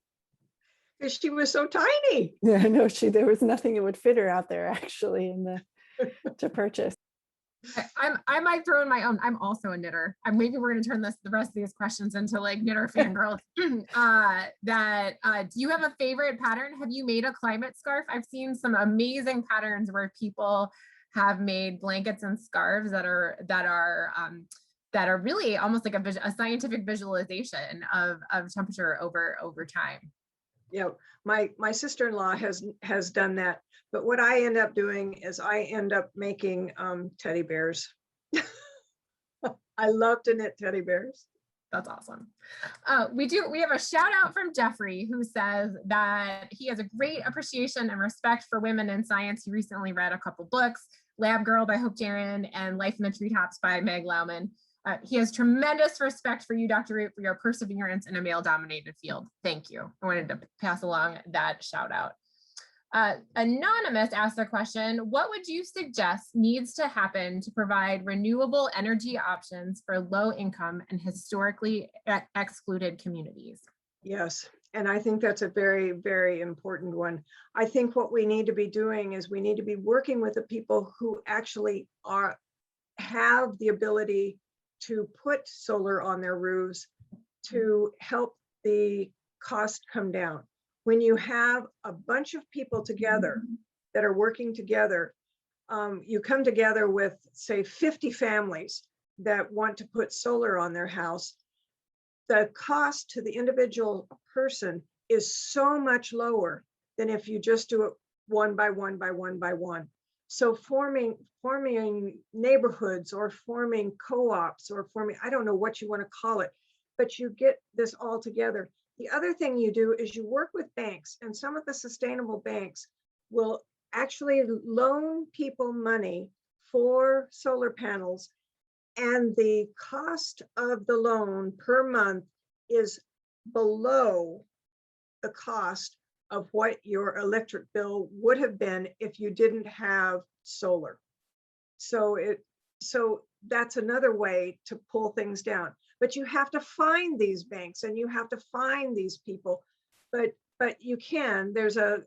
Speaker 3: Because she was so tiny.
Speaker 2: Yeah, no, there was nothing that would fit her out there actually in the to purchase.
Speaker 4: I might throw in my own. I'm also a knitter. Maybe we're going to turn the rest of these questions into like knitter fangirls. Do you have a favorite pattern? Have you made a climate scarf? I've seen some amazing patterns where people have made blankets and scarves that are really almost like a scientific visualization of temperature over time.
Speaker 3: Yeah, my sister-in-law has done that. But what I end up doing is I end up making teddy bears. I love to knit teddy bears.
Speaker 4: That's awesome. We have a shout out from Jeffrey, who says that he has a great appreciation and respect for women in science. He recently read a couple books, Lab Girl by Hope Jaron and Life in the Treetops by Meg Lauman. He has tremendous respect for you, Dr. Root, for your perseverance in a male-dominated field. Thank you. I wanted to pass along that shout out. Anonymous asked a question: what would you suggest needs to happen to provide renewable energy options for low-income and historically excluded communities?
Speaker 3: Yes, and I think that's a very, very important one. I think what we need to be doing is we need to be working with the people who actually have the ability to put solar on their roofs to help the cost come down. When you have a bunch of people together that are working together, you come together with, say, 50 families that want to put solar on their house. The cost to the individual person is so much lower than if you just do it one by one by one by one. So forming neighborhoods or forming co-ops or forming, I don't know what you want to call it, but you get this all together. The other thing you do is you work with banks, and some of the sustainable banks will actually loan people money for solar panels, and the cost of the loan per month is below the cost of what your electric bill would have been if you didn't have solar. So that's another way to pull things down. But you have to find these banks and you have to find these people. But you can. There's an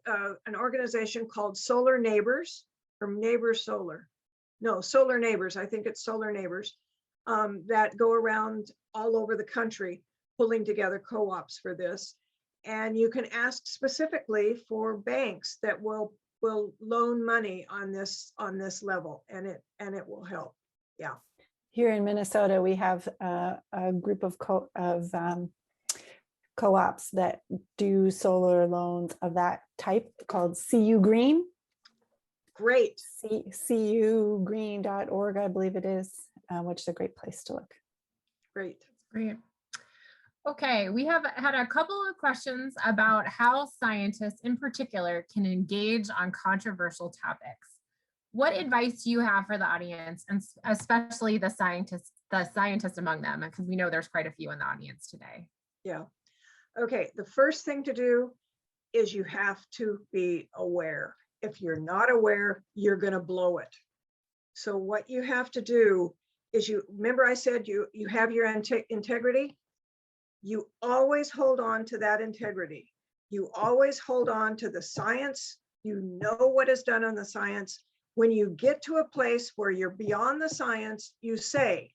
Speaker 3: organization called Solar Neighbors, or Neighbors Solar. No, Solar Neighbors. I think it's Solar Neighbors that go around all over the country pulling together co-ops for this. And you can ask specifically for banks that will loan money on this level, and it will help. Yeah.
Speaker 2: Here in Minnesota, we have a group of co-ops that do solar loans of that type called CU Green.
Speaker 3: Great.
Speaker 2: cugreen.org, I believe it is, which is a great place to look.
Speaker 3: Great.
Speaker 4: Great. Okay, we have had a couple of questions about how scientists in particular can engage on controversial topics. What advice do you have for the audience, and especially the scientists among them, because we know there's quite a few in the audience today?
Speaker 3: Yeah. Okay, the first thing to do is you have to be aware. If you're not aware, you're going to blow it. So what you have to do is, you remember I said you have your integrity. You always hold on to that integrity. You always hold on to the science. You know what is done on the science. When you get to a place where you're beyond the science, you say,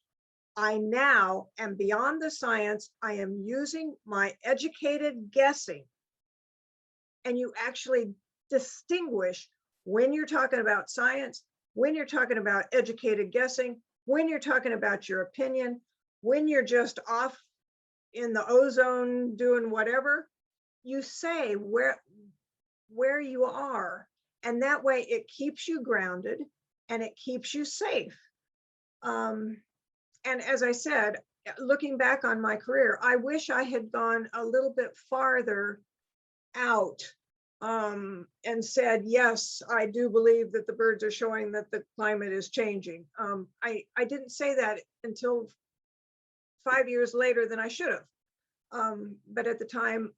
Speaker 3: I now am beyond the science. I am using my educated guessing. And you actually distinguish when you're talking about science, when you're talking about educated guessing, when you're talking about your opinion, when you're just off in the ozone doing whatever. You say where you are, and that way it keeps you grounded and it keeps you safe. And as I said, looking back on my career, I wish I had gone a little bit farther out and said, yes, I do believe that the birds are showing that the climate is changing. I didn't say that until 5 years later than I should have. But at the time,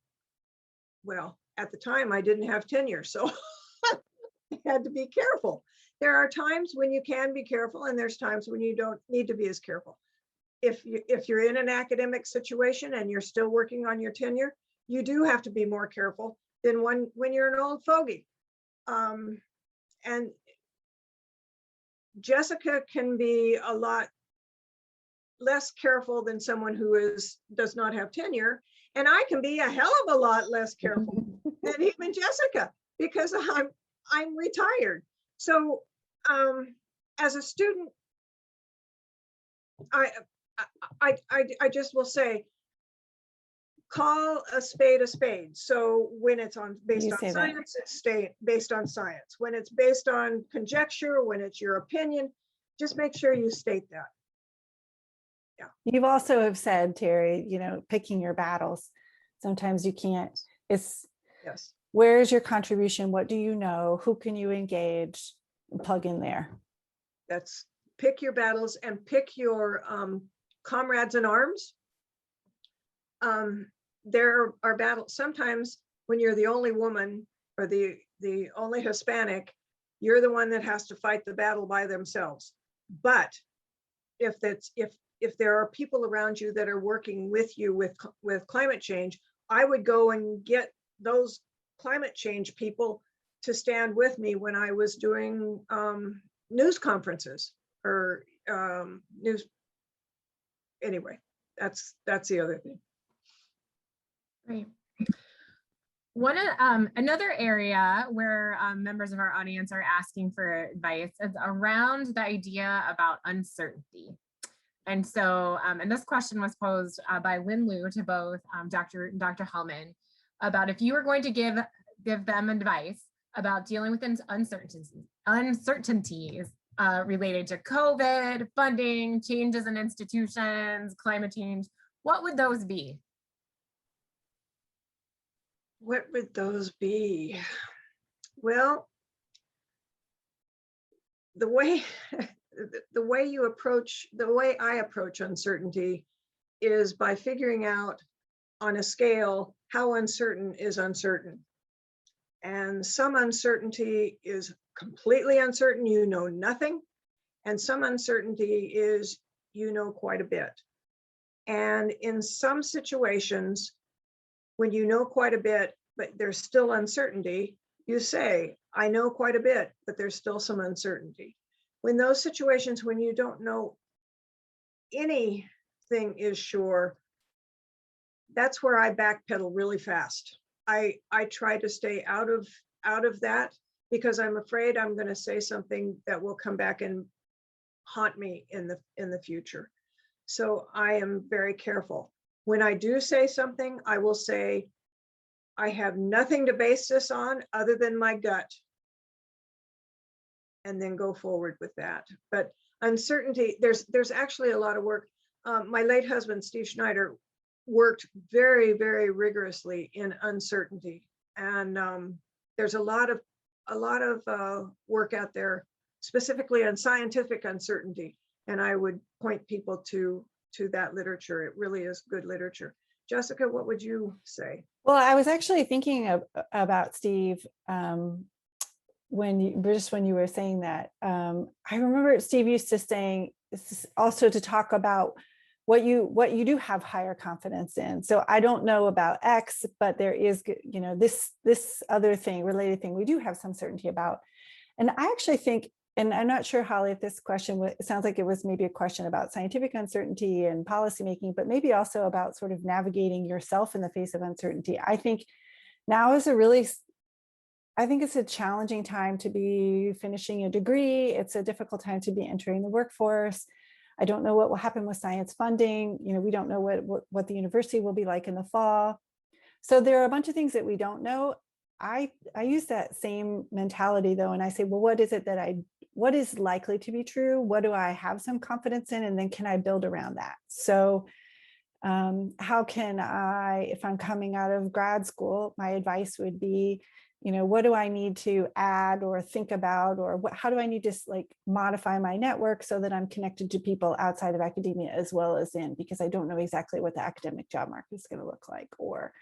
Speaker 3: I didn't have tenure, so I had to be careful. There are times when you can be careful, and there's times when you don't need to be as careful. If you're in an academic situation and you're still working on your tenure, you do have to be more careful than when you're an old fogey. And Jessica can be a lot less careful than someone who does not have tenure, and I can be a hell of a lot less careful than even Jessica, because I'm retired. So as a student, I just will say, call a spade a spade. So when it's based on science, it's based on science. When it's based on conjecture, when it's your opinion, just make sure you state that. Yeah.
Speaker 2: You've also have said, Terry, picking your battles. Sometimes you can't. It's
Speaker 3: yes.
Speaker 2: Where's your contribution? What do you know? Who can you engage? Plug in there.
Speaker 3: That's pick your battles and pick your comrades in arms. There are battles. Sometimes when you're the only woman or the only Hispanic, you're the one that has to fight the battle by themselves. But if there are people around you that are working with you with climate change, I would go and get those climate change people to stand with me when I was doing news conferences or news. Anyway, that's the other thing.
Speaker 4: Great. Another area where members of our audience are asking for advice is around the idea about uncertainty. And so, and this question was posed by Lynn Liu to both Dr. Hellmann about if you were going to give them advice about dealing with uncertainties related to COVID, funding, changes in institutions, climate change, what would those be?
Speaker 3: What would those be? Well, the way I approach uncertainty is by figuring out on a scale how uncertain is uncertain. And some uncertainty is completely uncertain, you know nothing. And some uncertainty is you know quite a bit. And in some situations, when you know quite a bit, but there's still uncertainty, you say, I know quite a bit, but there's still some uncertainty. When those situations, when you don't know anything is sure, that's where I backpedal really fast. I try to stay out of that because I'm afraid I'm going to say something that will come back and haunt me in the future. So I am very careful. When I do say something, I will say, I have nothing to base this on other than my gut. And then go forward with that. But uncertainty, there's actually a lot of work. My late husband, Steve Schneider, worked very, very rigorously in uncertainty. And there's a lot of work out there, specifically on scientific uncertainty. And I would point people to that literature. It really is good literature. Jessica, what would you say?
Speaker 2: Well, I was actually thinking about Steve when you were saying that. I remember Steve used to saying also to talk about what you do have higher confidence in. So I don't know about X, but there is, you know, this other thing, related thing we do have some certainty about. And I actually think, and I'm not sure, Holly, if this question, it sounds like it was maybe a question about scientific uncertainty and policymaking, but maybe also about sort of navigating yourself in the face of uncertainty. I think now is I think it's a challenging time to be finishing a degree. It's a difficult time to be entering the workforce. I don't know what will happen with science funding. You know, we don't know what the university will be like in the fall. So there are a bunch of things that we don't know. I use that same mentality though, and I say, well, what is likely to be true? What do I have some confidence in? And then can I build around that? So how can I, if I'm coming out of grad school, my advice would be, you know, what do I need to add or think about, or how do I need to like modify my network so that I'm connected to people outside of academia as well as in, because I don't know exactly what the academic job market is going to look like. Or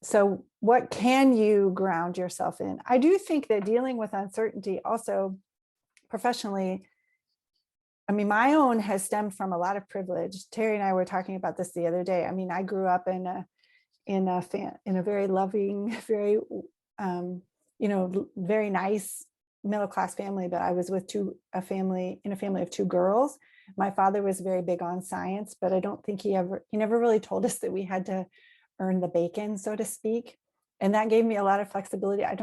Speaker 2: so what can you ground yourself in? I do think that dealing with uncertainty also professionally, I mean, my own has stemmed from a lot of privilege. Terry and I were talking about this the other day. I mean, I grew up in a very loving, very, you know, very nice middle-class family, but I was with a family of two girls. My father was very big on science, but I don't think he never really told us that we had to earn the bacon, so to speak. And that gave me a lot of flexibility. I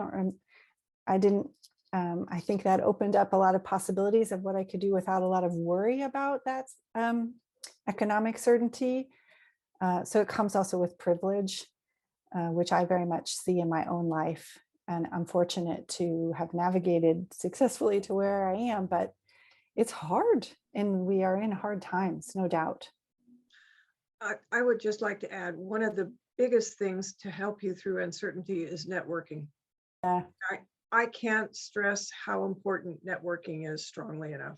Speaker 2: think that opened up a lot of possibilities of what I could do without a lot of worry about that economic certainty. So it comes also with privilege, which I very much see in my own life. And I'm fortunate to have navigated successfully to where I am, but it's hard and we are in hard times, no doubt.
Speaker 3: I would just like to add, one of the biggest things to help you through uncertainty is networking.
Speaker 2: Yeah.
Speaker 3: I can't stress how important networking is strongly enough.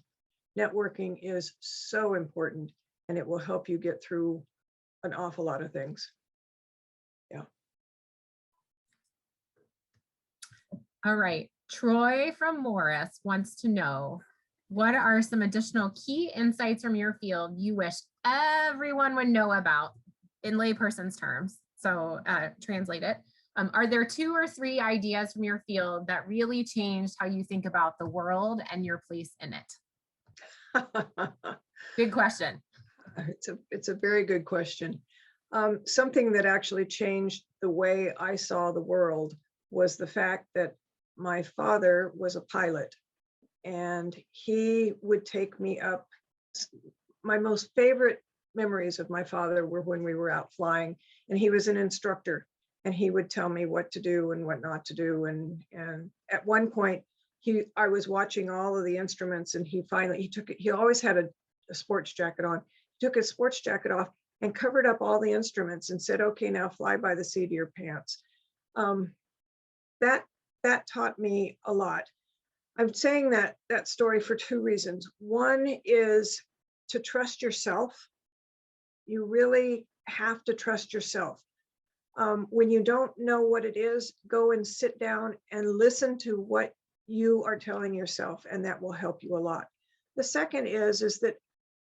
Speaker 3: Networking is so important and it will help you get through an awful lot of things. Yeah.
Speaker 4: All right. Troy from Morris wants to know, what are some additional key insights from your field you wish everyone would know about in layperson's terms? So translate it. Are there 2 or 3 ideas from your field that really changed how you think about the world and your place in it? Good question.
Speaker 3: It's a very good question. Something that actually changed the way I saw the world was the fact that my father was a pilot and he would take me up. My most favorite memories of my father were when we were out flying and he was an instructor and he would tell me what to do and what not to do. And at one point I was watching all of the instruments and he always had a sports jacket on. He took his sports jacket off and covered up all the instruments and said, okay, now fly by the seat of your pants. That taught me a lot. I'm saying that story for 2 reasons. One is to trust yourself. You really have to trust yourself. When you don't know what it is, go and sit down and listen to what you are telling yourself, and that will help you a lot. The second is that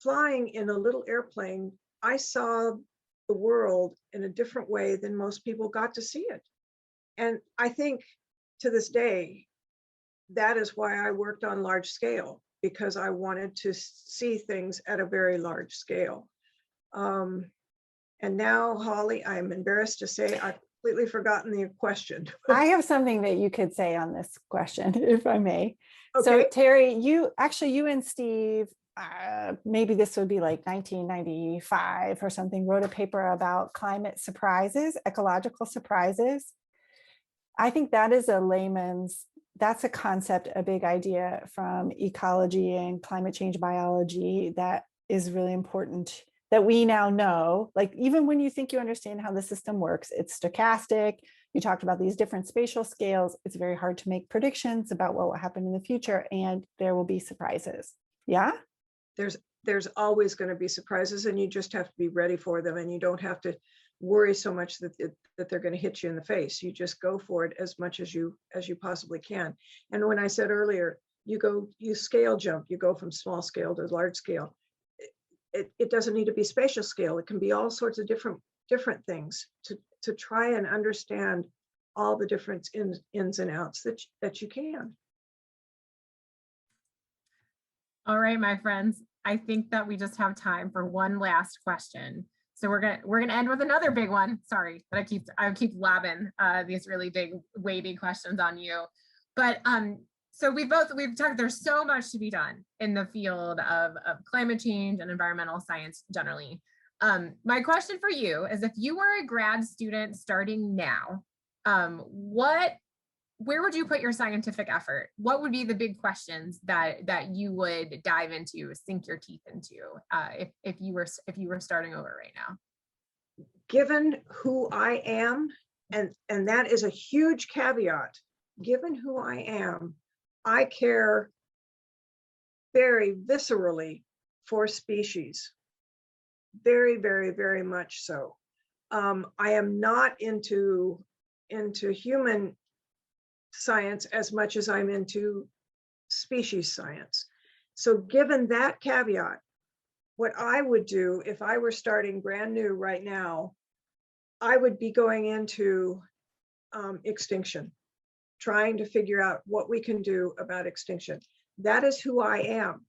Speaker 3: flying in a little airplane, I saw the world in a different way than most people got to see it. And I think to this day, that is why I worked on large scale, because I wanted to see things at a very large scale. And now, Holly, I'm embarrassed to say I've completely forgotten the question.
Speaker 2: I have something that you could say on this question, if I may.
Speaker 3: Okay.
Speaker 2: So Terry, you and Steve maybe this would be like 1995 or something, wrote a paper about climate surprises, ecological surprises. I think that is that's a concept, a big idea from ecology and climate change biology that is really important, that we now know. Like, even when you think you understand how the system works, it's stochastic. You talked about these different spatial scales. It's very hard to make predictions about what will happen in the future, and there will be surprises. Yeah.
Speaker 3: There's always going to be surprises, and you just have to be ready for them, and you don't have to worry so much that they're going to hit you in the face. You just go for it as much as you possibly can. And when I said earlier, you scale jump, you go from small scale to large scale. It doesn't need to be spatial scale. It can be all sorts of different things to try and understand all the different ins and outs that you can.
Speaker 4: All right, my friends, I think that we just have time for one last question. So we're gonna end with another big one. Sorry that I keep lobbing these really big, weighty questions on you. But so we've talked, there's so much to be done in the field of climate change and environmental science generally. My question for you is, if you were a grad student starting now, where would you put your scientific effort? What would be the big questions that you would dive into, sink your teeth into, if you were starting over right now?
Speaker 3: Given who I am, and that is a huge caveat, given who I am, I care very viscerally for species. Very, very, very much so. I am not into human science as much as I'm into species science. So given that caveat, what I would do if I were starting brand new right now, I would be going into extinction, trying to figure out what we can do about extinction. That is who I am.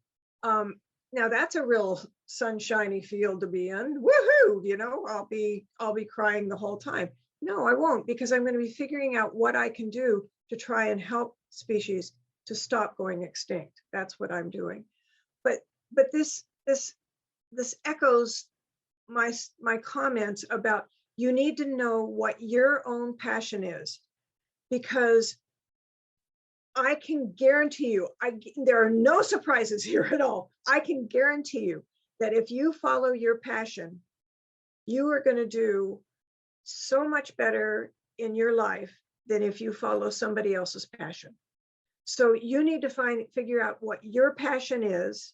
Speaker 3: Now that's a real sunshiny field to be in. Woohoo! You know, I'll be crying the whole time. No, I won't, because I'm going to be figuring out what I can do to try and help species to stop going extinct. That's what I'm doing. But this echoes my comments about, you need to know what your own passion is, because I can guarantee you, there are no surprises here at all. I can guarantee you that if you follow your passion, you are going to do so much better in your life than if you follow somebody else's passion. So you need to figure out what your passion is,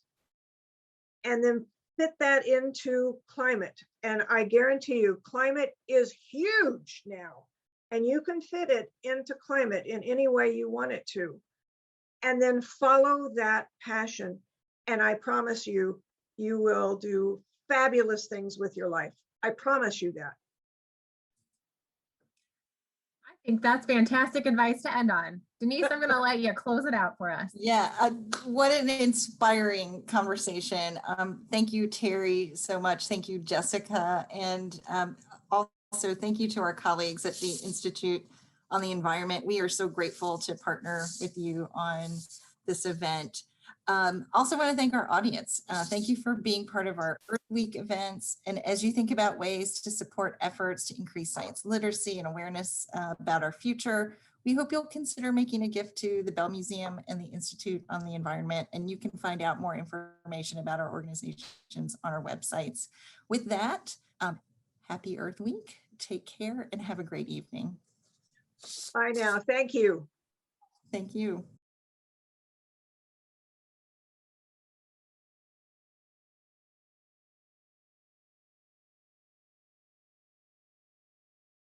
Speaker 3: and then fit that into climate. And I guarantee you, climate is huge now, and you can fit it into climate in any way you want it to. And then follow that passion. And I promise you, you will do fabulous things with your life. I promise you that.
Speaker 4: I think that's fantastic advice to end on. Denise, I'm going to let you close it out for us.
Speaker 1: Yeah, what an inspiring conversation. Thank you, Terry, so much. Thank you, Jessica. And also thank you to our colleagues at the Institute on the Environment. We are so grateful to partner with you on this event. Also want to thank our audience. Thank you for being part of our Earth Week events. And as you think about ways to support efforts to increase science literacy and awareness about our future, we hope you'll consider making a gift to the Bell Museum and the Institute on the Environment. And you can find out more information about our organizations on our websites. With that, happy Earth Week. Take care and have a great evening.
Speaker 3: Bye now. Thank you.
Speaker 1: Thank you.